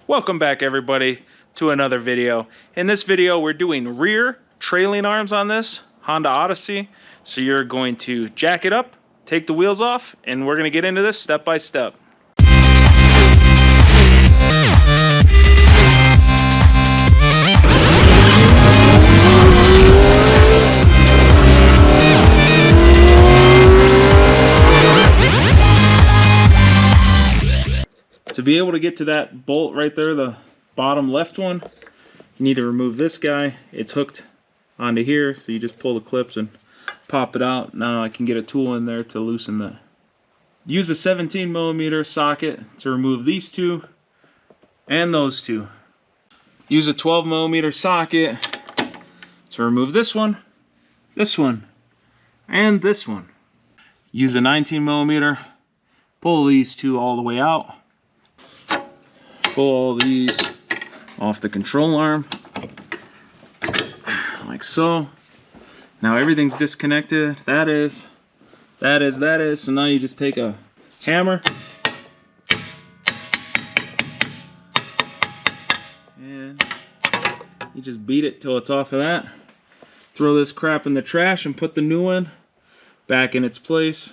Welcome back everybody to another video. In this video we're doing rear trailing arms on this Honda Odyssey. So you're going to jack it up, take the wheels off, and we're going to get into this step by step. To be able to get to that bolt right there, the bottom left one, you need to remove this guy. It's hooked onto here, so you just pull the clips and pop it out. Now I can get a tool in there to loosen that. Use a 17mm socket to remove these two and those two. Use a 12mm socket to remove this one, and this one. Use a 19mm, pull these two all the way out. Pull all these off the control arm, like so. Now everything's disconnected. That is. So now you just take a hammer and you just beat it till it's off of that. Throw this crap in the trash and put the new one back in its place.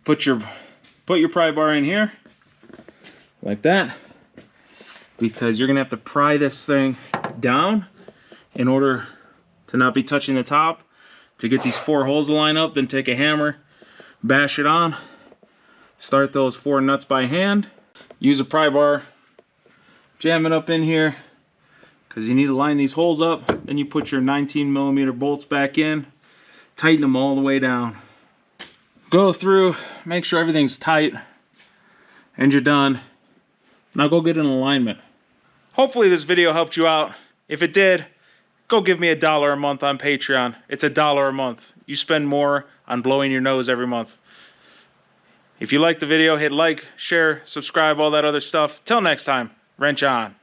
Put your pry bar in here, like that. Because you're gonna have to pry this thing down in order to not be touching the top, to get these 4 holes to line up. Then take a hammer, bash it on, start those 4 nuts by hand, use a pry bar, jam it up in here because you need to line these holes up. Then you put your 19mm bolts back in, tighten them all the way down, go through, make sure everything's tight, and you're done. Now go get an alignment. Hopefully this video helped you out. If it did, go give me $1 a month on Patreon. It's $1 a month. You spend more on blowing your nose every month. If you liked the video, hit like, share, subscribe, all that other stuff. Till next time, wrench on.